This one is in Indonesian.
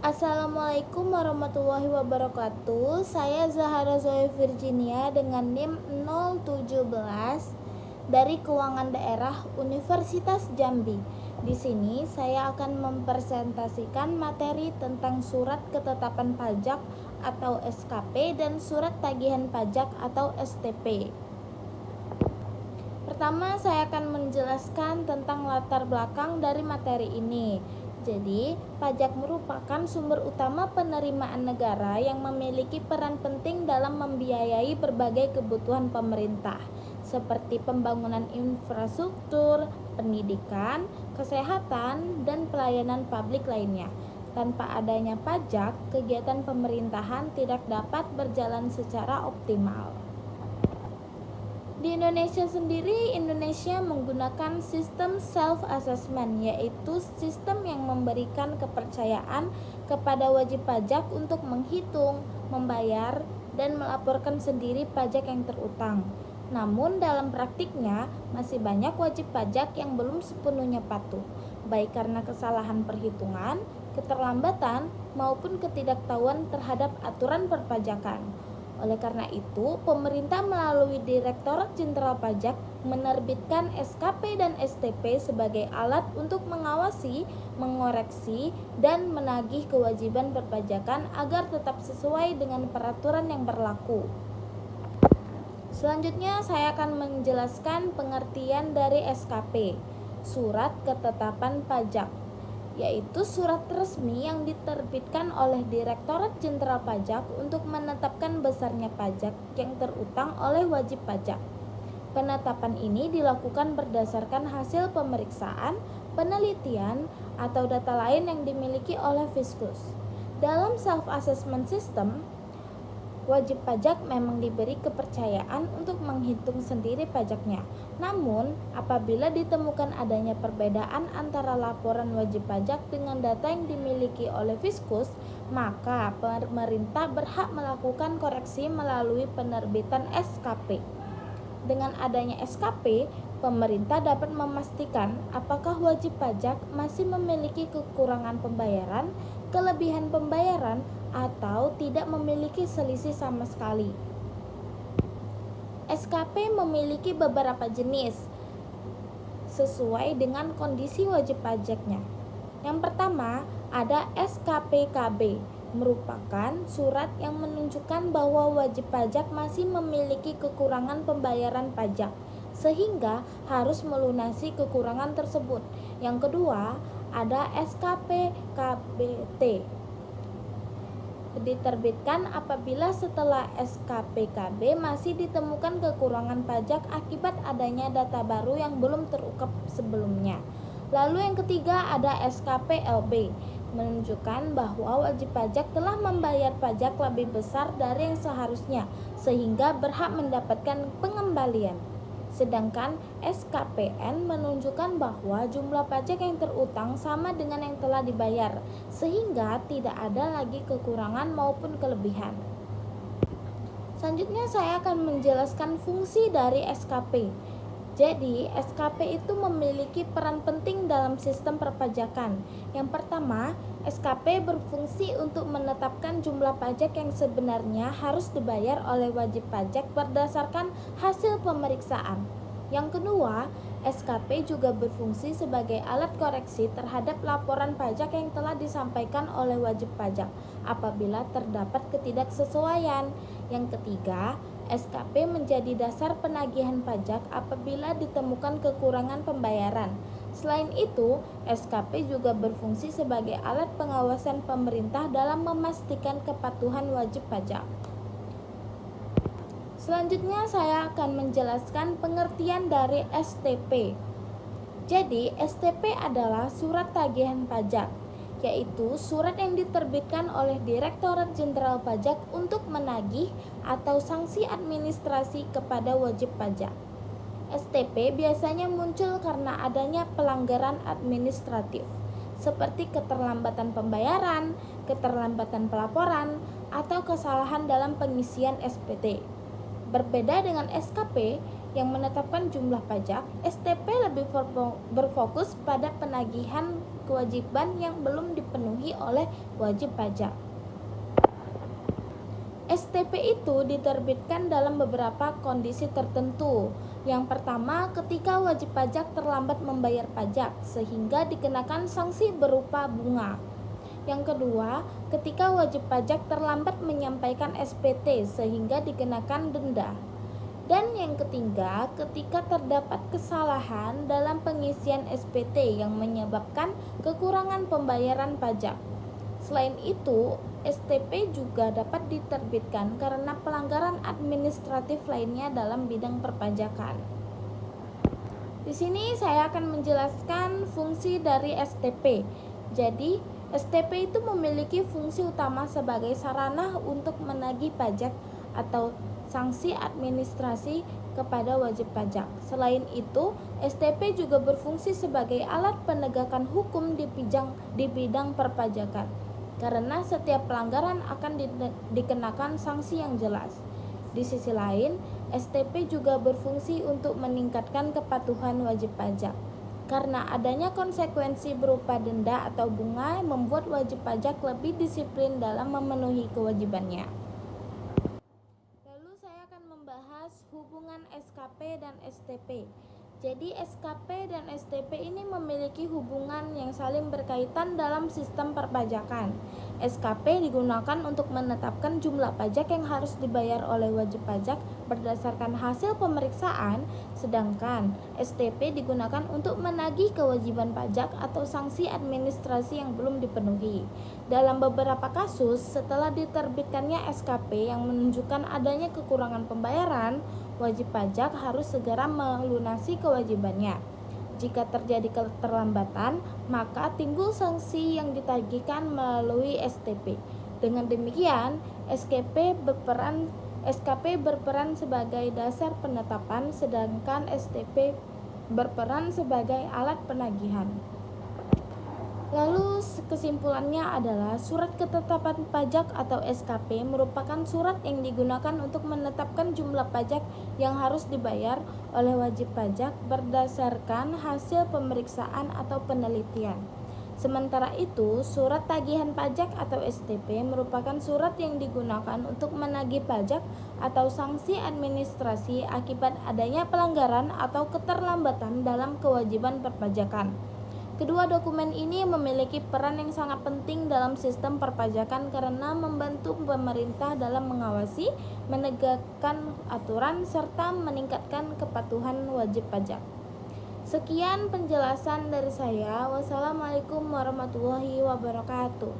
Assalamualaikum warahmatullahi wabarakatuh. Saya Zahara Zoe Virginia dengan NIM 017 dari Keuangan Daerah Universitas Jambi. Di sini saya akan mempresentasikan materi tentang Surat Ketetapan Pajak atau SKP dan Surat Tagihan Pajak atau STP. Pertama, saya akan menjelaskan tentang latar belakang dari materi ini. Jadi, pajak merupakan sumber utama penerimaan negara yang memiliki peran penting dalam membiayai berbagai kebutuhan pemerintah, seperti pembangunan infrastruktur, pendidikan, kesehatan, dan pelayanan publik lainnya. Tanpa adanya pajak, kegiatan pemerintahan tidak dapat berjalan secara optimal. Di Indonesia sendiri, Indonesia menggunakan sistem self-assessment, yaitu sistem yang memberikan kepercayaan kepada wajib pajak untuk menghitung, membayar, dan melaporkan sendiri pajak yang terutang. Namun dalam praktiknya, masih banyak wajib pajak yang belum sepenuhnya patuh, baik karena kesalahan perhitungan, keterlambatan, maupun ketidaktahuan terhadap aturan perpajakan. Oleh karena itu, pemerintah melalui Direktorat Jenderal Pajak menerbitkan SKP dan STP sebagai alat untuk mengawasi, mengoreksi, dan menagih kewajiban perpajakan agar tetap sesuai dengan peraturan yang berlaku. Selanjutnya, saya akan menjelaskan pengertian dari SKP, Surat Ketetapan Pajak, yaitu surat resmi yang diterbitkan oleh Direktorat Jenderal Pajak untuk menetapkan besarnya pajak yang terutang oleh wajib pajak. Penetapan ini dilakukan berdasarkan hasil pemeriksaan, penelitian, atau data lain yang dimiliki oleh Fiskus. Dalam self-assessment system, wajib pajak memang diberi kepercayaan untuk menghitung sendiri pajaknya. Namun, apabila ditemukan adanya perbedaan antara laporan wajib pajak dengan data yang dimiliki oleh Fiskus, maka pemerintah berhak melakukan koreksi melalui penerbitan SKP. Dengan adanya SKP, pemerintah dapat memastikan apakah wajib pajak masih memiliki kekurangan pembayaran, kelebihan pembayaran, atau tidak memiliki selisih sama sekali. SKP memiliki beberapa jenis sesuai dengan kondisi wajib pajaknya. Yang pertama, ada SKP-KB, merupakan surat yang menunjukkan bahwa wajib pajak masih memiliki kekurangan pembayaran pajak, sehingga harus melunasi kekurangan tersebut. Yang kedua, ada SKP-KBT, diterbitkan apabila setelah SKP-KB masih ditemukan kekurangan pajak akibat adanya data baru yang belum terungkap sebelumnya. Lalu yang ketiga ada SKP-LB, menunjukkan bahwa wajib pajak telah membayar pajak lebih besar dari yang seharusnya sehingga berhak mendapatkan pengembalian. Sedangkan SKPN menunjukkan bahwa jumlah pajak yang terutang sama dengan yang telah dibayar, sehingga tidak ada lagi kekurangan maupun kelebihan. Selanjutnya saya akan menjelaskan fungsi dari SKP. Jadi, SKP itu memiliki peran penting dalam sistem perpajakan. Yang pertama, SKP berfungsi untuk menetapkan jumlah pajak yang sebenarnya harus dibayar oleh wajib pajak berdasarkan hasil pemeriksaan. Yang kedua, SKP juga berfungsi sebagai alat koreksi terhadap laporan pajak yang telah disampaikan oleh wajib pajak apabila terdapat ketidaksesuaian. Yang ketiga, SKP menjadi dasar penagihan pajak apabila ditemukan kekurangan pembayaran. Selain itu, SKP juga berfungsi sebagai alat pengawasan pemerintah dalam memastikan kepatuhan wajib pajak. Selanjutnya saya akan menjelaskan pengertian dari STP. Jadi, STP adalah surat tagihan pajak, yaitu surat yang diterbitkan oleh Direktorat Jenderal Pajak untuk menagih atau sanksi administrasi kepada wajib pajak. STP biasanya muncul karena adanya pelanggaran administratif, seperti keterlambatan pembayaran, keterlambatan pelaporan, atau kesalahan dalam pengisian SPT. Berbeda dengan SKP, yang menetapkan jumlah pajak, STP lebih berfokus pada penagihan kewajiban yang belum dipenuhi oleh wajib pajak. STP itu diterbitkan dalam beberapa kondisi tertentu. Yang pertama, ketika wajib pajak terlambat membayar pajak sehingga dikenakan sanksi berupa bunga. Yang kedua, ketika wajib pajak terlambat menyampaikan SPT sehingga dikenakan denda. Dan yang ketiga, ketika terdapat kesalahan dalam pengisian SPT yang menyebabkan kekurangan pembayaran pajak. Selain itu, STP juga dapat diterbitkan karena pelanggaran administratif lainnya dalam bidang perpajakan. Di sini saya akan menjelaskan fungsi dari STP. Jadi, STP itu memiliki fungsi utama sebagai sarana untuk menagih pajak atau sanksi administrasi kepada wajib pajak. Selain itu, STP juga berfungsi sebagai alat penegakan hukum di bidang perpajakan. Karena setiap pelanggaran akan dikenakan sanksi yang jelas. Di sisi lain, STP juga berfungsi untuk meningkatkan kepatuhan wajib pajak. Karena adanya konsekuensi berupa denda atau bunga membuat wajib pajak lebih disiplin dalam memenuhi kewajibannya. Lalu saya akan membahas hubungan SKP dan STP. Jadi SKP dan STP ini memiliki hubungan yang saling berkaitan dalam sistem perpajakan. SKP digunakan untuk menetapkan jumlah pajak yang harus dibayar oleh wajib pajak berdasarkan hasil pemeriksaan, sedangkan STP digunakan untuk menagih kewajiban pajak atau sanksi administrasi yang belum dipenuhi. Dalam beberapa kasus, setelah diterbitkannya SKP yang menunjukkan adanya kekurangan pembayaran, wajib pajak harus segera melunasi kewajibannya. Jika terjadi keterlambatan, maka timbul sanksi yang ditagihkan melalui STP. Dengan demikian, SKP berperan sebagai dasar penetapan, sedangkan STP berperan sebagai alat penagihan. Lalu kesimpulannya adalah surat ketetapan pajak atau SKP merupakan surat yang digunakan untuk menetapkan jumlah pajak yang harus dibayar oleh wajib pajak berdasarkan hasil pemeriksaan atau penelitian. Sementara itu, surat tagihan pajak atau STP merupakan surat yang digunakan untuk menagih pajak atau sanksi administrasi akibat adanya pelanggaran atau keterlambatan dalam kewajiban perpajakan. Kedua dokumen ini memiliki peran yang sangat penting dalam sistem perpajakan karena membantu pemerintah dalam mengawasi, menegakkan aturan, serta meningkatkan kepatuhan wajib pajak. Sekian penjelasan dari saya. Wassalamualaikum warahmatullahi wabarakatuh.